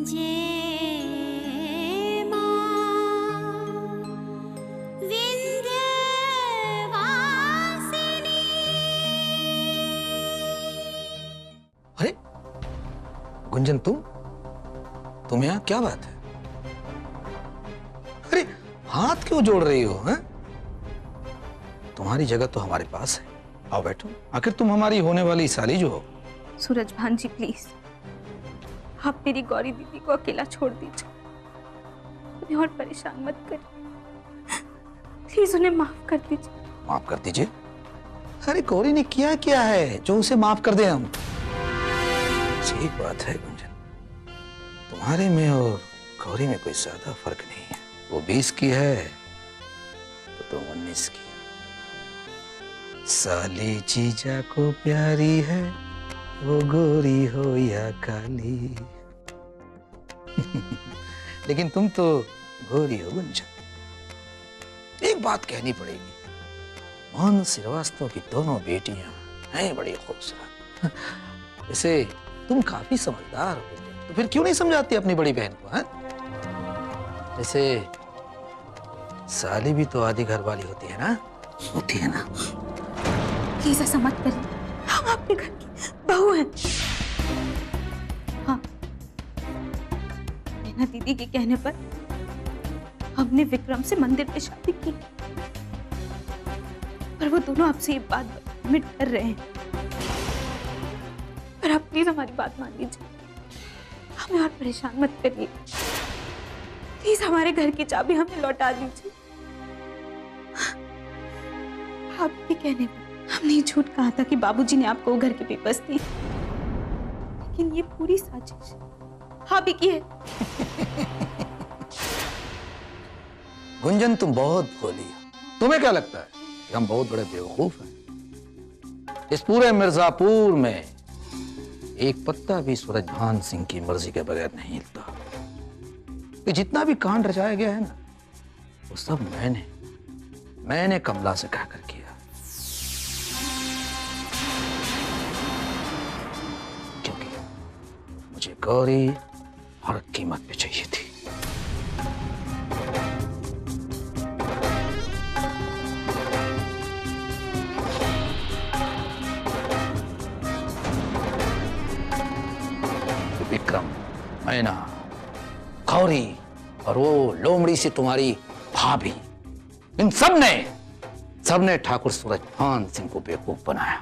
मुझे माँ विंध्यवासिनी। अरे गुंजन, तुम यहाँ क्या बात है? अरे हाथ क्यों जोड़ रही हो? हैं? तुम्हारी जगह तो हमारे पास है, आओ बैठो। आखिर तुम हमारी होने वाली साली जो हो। सूरज भान जी प्लीज, आप मेरी गौरी दीदी को अकेला छोड़ दीजिए, उन्हें और परेशान मत करिए, प्लीज उन्हें माफ कर दीजिए। माफ कर दीजिए? अरे गौरी ने क्या है जो उसे माफ कर दे हम? ठीक बात है गुंजन, तुम्हारे में और गौरी में कोई ज्यादा फर्क नहीं है। वो 20 की है तो तुम 19 की। साली जीजा को प्यारी है, वो गोरी हो या काली। लेकिन तुम तो गोरी हो गुंजन। एक बात कहनी पड़ेगी, मोहन श्रीवास्तव की दोनों बेटियां हैं बड़ी खूबसूरत। वैसे तुम काफी समझदार हो, तो फिर क्यों नहीं समझाती अपनी बड़ी बहन को? हैं? वैसे साली भी तो आधी घर वाली होती है ना? होती है ना? प्लीज ऐसा मत करिए, हम आपके घर की बहू हैं। हाँ, नैना दीदी के कहने पर हमने विक्रम से मंदिर में शादी की, पर वो दोनों आपसे ये बात बताने में डर रहे हैं। पर आप प्लीज हमारी बात मान लीजिए, हमें और परेशान मत करिए। प्लीज हमारे घर की चाबी हमें लौटा दीजिए। आपके कहने पर हमने ये झूठ कहा था कि बाबूजी ने आपको घर के पेपर्स दिए, लेकिन ये पूरी साजिश आप ही की है। गुंजन, तुम बहुत भोली हो। तुम्हें क्या लगता है कि हम बहुत बड़े बेवकूफ हैं? इस पूरे मिर्जापुर में एक पत्ता भी सूरज भान सिंह की मर्जी के बगैर नहीं हिलता। कि जितना भी कांड रचाया गया है ना, वो सब मैंने कमला से कहकर किया। क्योंकि मुझे गौरी हर कीमत पे चाहिए थी। विक्रम, मैना, गौरी और वो लोमड़ी से तुम्हारी भाभी, इन सबने ठाकुर सूरज भान सिंह को बेवकूफ बनाया।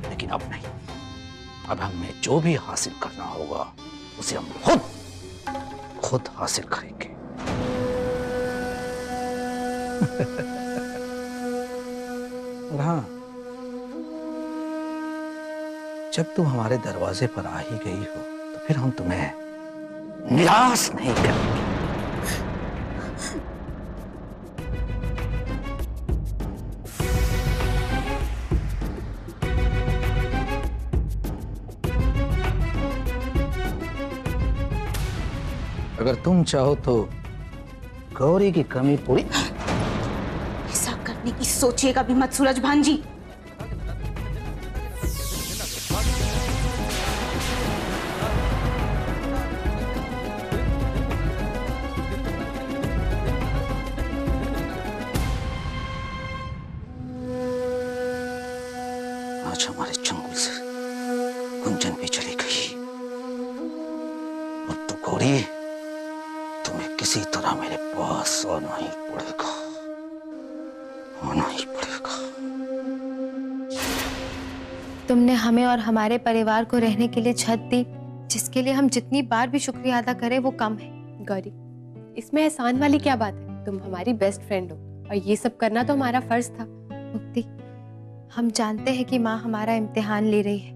लेकिन अब नहीं, अब हमें जो भी हासिल करना होगा उसे हम खुद हासिल करेंगे। और हाँ, जब तुम हमारे दरवाजे पर आ ही गई हो तो फिर हम तुम्हें निराश नहीं करेंगे। अगर तुम चाहो तो गौरी की कमी पूरी। ऐसा करने की सोचिएगा भी मत सूरज भान जी। आज हमारे जंगल से गुंजन भी चली गई और तो गौरी, तुम्हें किसी तरह मेरे पास आना ही पड़ेगा। तुमने हमें और हमारे परिवार को रहने के लिए छत दी, जिसके लिए हम जितनी बार भी शुक्रिया अदा करें वो कम है। गौरी, इसमें एहसान वाली क्या बात है? तुम हमारी बेस्ट फ्रेंड हो और ये सब करना तो हमारा फर्ज था। मुक्ति, हम जानते हैं कि माँ हमारा इम्तिहान ले रही है,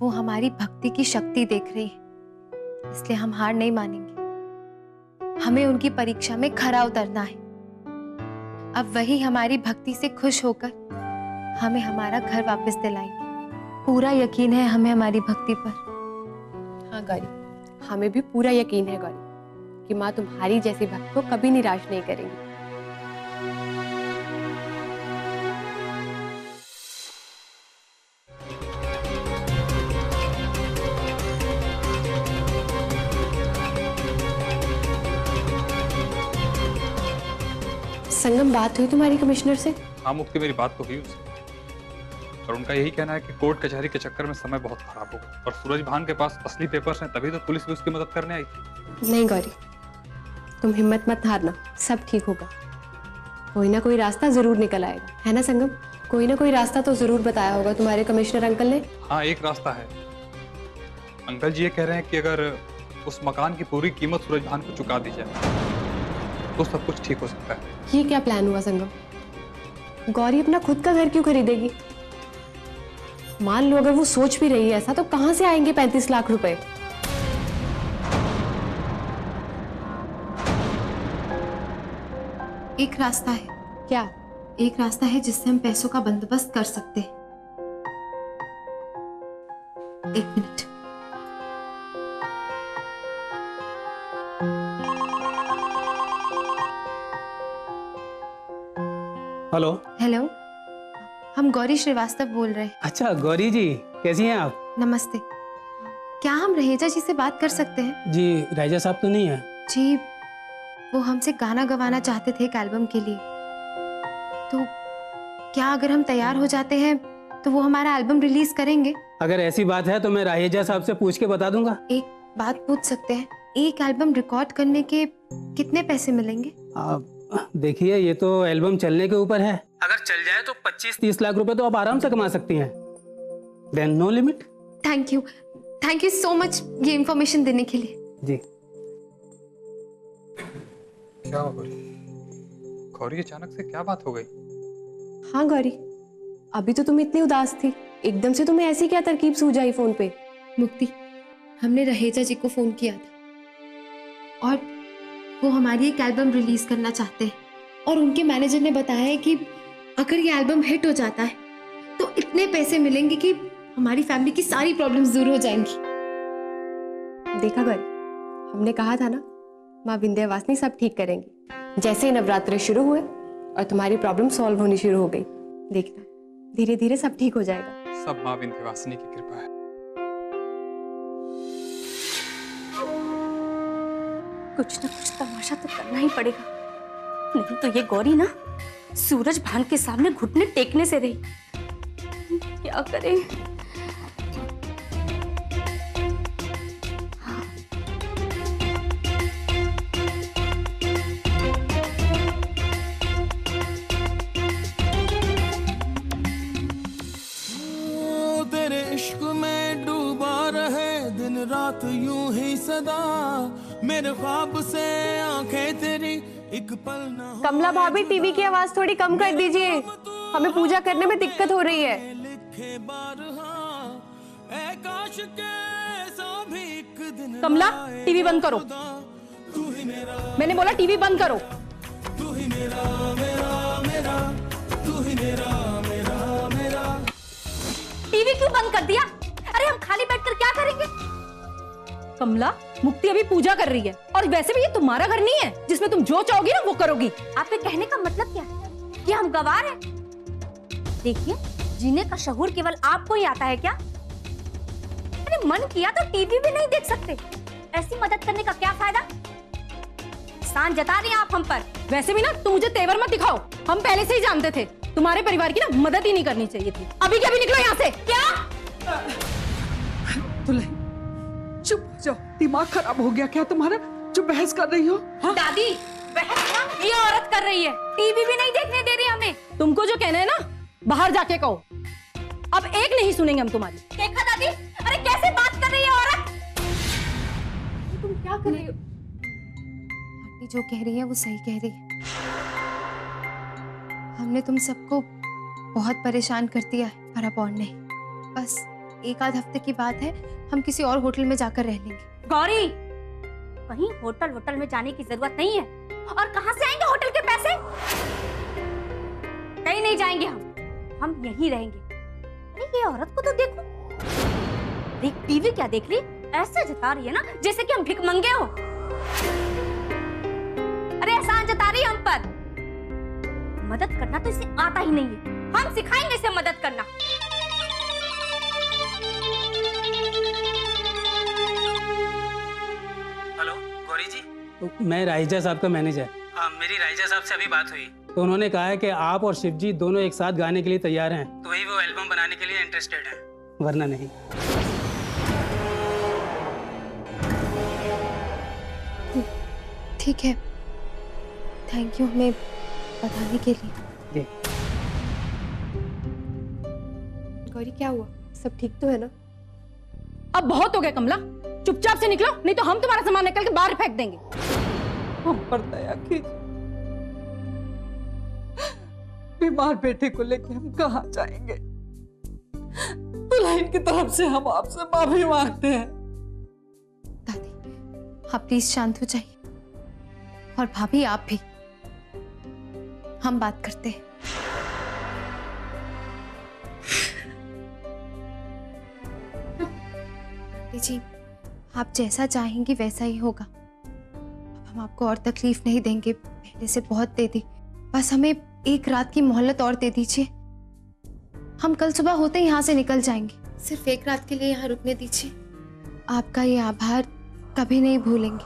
वो हमारी भक्ति की शक्ति देख रही है, इसलिए हम हार नहीं मानेंगे। हमें उनकी परीक्षा में खरा उतरना है। अब वही हमारी भक्ति से खुश होकर हमें हमारा घर वापस दिलाएंगे। पूरा यकीन है हमें हमारी भक्ति पर। हाँ गौरी, हमें भी पूरा यकीन है गौरी कि माँ तुम्हारी जैसी भक्त को कभी निराश नहीं करेंगी। संगम, बात हुई तुम्हारी कमिश्नर से? हाँ मुक्ति, मेरी बात तो हुई उससे, और उनका यही कहना है कि कोर्ट कचहरी के चक्कर में समय बहुत खराब होगा, और सूरज भान के पास असली पेपर्स हैं, तभी तो पुलिस भी उसकी मदद करने आई थी। नहीं गौरी, तुम हिम्मत मत हारना, सब ठीक होगा। कोई ना कोई रास्ता जरूर निकल आएगा, है ना संगम? कोई ना कोई रास्ता तो जरूर बताया होगा तुम्हारे कमिश्नर अंकल ने। हाँ, एक रास्ता है। अंकल जी ये कह रहे हैं कि अगर उस मकान की पूरी कीमत सूरज भान को चुका दी जाए तो सब कुछ ठीक हो सकता है। ये क्या प्लान हुआ संगम? गौरी अपना खुद का घर क्यों खरीदेगी? मान लो अगर वो सोच भी रही है ऐसा, तो कहां से आएंगे 35 लाख रुपए? एक रास्ता है। क्या? एक रास्ता है जिससे हम पैसों का बंदोबस्त कर सकते हैं। एक मिनट। हेलो। हेलो, हम गौरी श्रीवास्तव बोल रहे हैं। अच्छा गौरी जी, कैसी हैं आप? नमस्ते। क्या हम रहेजा जी से बात कर सकते हैं? जी राजा साहब तो नहीं है। जी, वो हमसे गाना गवाना चाहते थे एक एल्बम के लिए। तो क्या अगर हम तैयार हो जाते हैं तो वो हमारा एल्बम रिलीज करेंगे? अगर ऐसी बात है तो मैं राहेजा साहब से पूछ के बता दूंगा। एक बात पूछ सकते हैं, एक एल्बम रिकॉर्ड करने के कितने पैसे मिलेंगे? देखिए, ये तो एल्बम चलने के ऊपर है। अगर चल जाए तो 25-30 लाख रुपए तो आप आराम से कमा सकती हैं। Then no limit. Thank you so much ये इंफॉर्मेशन देने के लिए। जी। क्या हुआ गौरी? गौरी अचानक से क्या बात हो गई? हाँ गौरी, अभी तो तुम इतनी उदास थी, एकदम से तुम्हें ऐसी क्या तरकीब सूझ आई फोन पे? मुक्ति, हमने रहेजा जी को फोन किया था और वो हमारी एक एल्बम रिलीज करना चाहते हैं, और उनके मैनेजर ने बताया है कि अगर ये एल्बम हिट हो जाता है तो इतने पैसे मिलेंगे कि हमारी फैमिली की सारी प्रॉब्लम्स दूर हो जाएंगी। देखा गौरी, हमने कहा था ना, माँ विंध्यवासिनी सब ठीक करेंगी। जैसे ही नवरात्रे शुरू हुए और तुम्हारी प्रॉब्लम सॉल्व होनी शुरू हो गई, देखना धीरे धीरे सब ठीक हो जाएगा। सब माँ विंध्यवासिनी की कृपा है। कुछ ना कुछ तमाशा तो करना ही पड़ेगा, नहीं तो ये गौरी ना सूरज भान के सामने घुटने टेकने से रही। क्या करें? तेरे इश्क में डूबा रहे दिन रात यूं ही सदा, मेरे ख्वाब से आंखें तेरी एक पल ना हो। कमला भाभी, टीवी की आवाज थोड़ी कम कर दीजिए, हमें पूजा करने में दिक्कत हो रही है। लिखे बार हाँ, ऐ काश के ऐसा भी एक दिन कमला, टीवी बंद करो। तू ही मेरा, मैंने बोला टीवी बंद करो। तू ही मेरा मेरा मेरा, तू ही मेरा मेरा मेरा। टीवी क्यों बंद कर दिया? अरे हम खाली बैठकर क्या करेंगे? कमला, मुक्ति अभी पूजा कर रही है, और वैसे भी ये तुम्हारा घर नहीं है जिसमें तुम जो चाहोगी ना वो करोगी। आपके कहने का मतलब क्या है कि हम गवार हैं? देखिए, जीने का शऊर केवल आपको ही आता है क्या? अरे मन किया तो टीवी भी नहीं देख सकते। ऐसी मदद करने का क्या फायदा? एहसान जता रही हैं आप हम पर। वैसे भी ना तुम मुझे तेवर मत दिखाओ, हम पहले से ही जानते थे तुम्हारे परिवार की ना मदद ही नहीं करनी चाहिए थी। अभी क्या भी निकलो यहाँ से। क्या? दुल्हन चुप हो जाओ, दिमाग खराब हो गया क्या तुम्हारा जो बहस कर रही हो? हाँ? दादी, बहस ना ये औरत कर रही है, टीवी भी नहीं देखने दे रही हमें। तुमको जो कहना है ना बाहर जाके कहो, अब एक नहीं सुनेंगे हम तुम्हारी। देखा दादी, अरे कैसे बात कर रही है औरत? तुम क्या कर रही हो? आंटी जो कह रही है वो सही कह रही है। हमने तुम सबको बहुत परेशान कर दिया है, पर अब और नहीं। बस एक आध हफ्ते की बात है, हम किसी और होटल में जाकर रह लेंगे। गौरी, कहीं होटल में जाने की जरूरत नहीं है। और कहां से आएंगे होटल के पैसे? कहीं नहीं जाएंगे हम यहीं रहेंगे। अरे ये औरत को तो देखो, देख टीवी क्या देख रही, ऐसा जता रही है ना जैसे कि हम भिखमंगे हो। अरे एहसान जता रही है हम पर। मदद करना तो इसे आता ही नहीं है, हम सिखाएंगे इसे मदद करना। हेलो गौरी जी, मैं राहिजा साहब का मैनेजर। हाँ, मेरी राहिजा साहब से अभी बात हुई। तो उन्होंने कहा है कि आप और शिवजी दोनों एक साथ गाने के लिए तैयार हैं, तो वही वो एल्बम बनाने के लिए इंटरेस्टेड हैं, वरना नहीं। ठीक है, थैंक यू हमें बताने के लिए। जी। गौरी क्या हुआ, सब ठीक तो है ना? अब बहुत हो गया कमला, चुपचाप से निकलो, नहीं तो हम तुम्हारा सामान निकल के बाहर फेंक देंगे। हम पर दया कीजिए, बीमार बेटे को लेके हम कहाँ जाएंगे? दुल्हन की तरफ से हम आपसे माफी मांगते हैं। दादी आप प्लीज शांत हो जाइए, और भाभी आप भी, हम बात करते हैं। जी आप जैसा चाहेंगी वैसा ही होगा। अब हम आपको और तकलीफ नहीं देंगे, पहले से बहुत दे दी, बस हमें एक रात की मोहलत और दे दीजिए। हम कल सुबह होते ही यहाँ से निकल जाएंगे, सिर्फ एक रात के लिए यहाँ रुकने दीजिए। आपका ये आभार कभी नहीं भूलेंगे।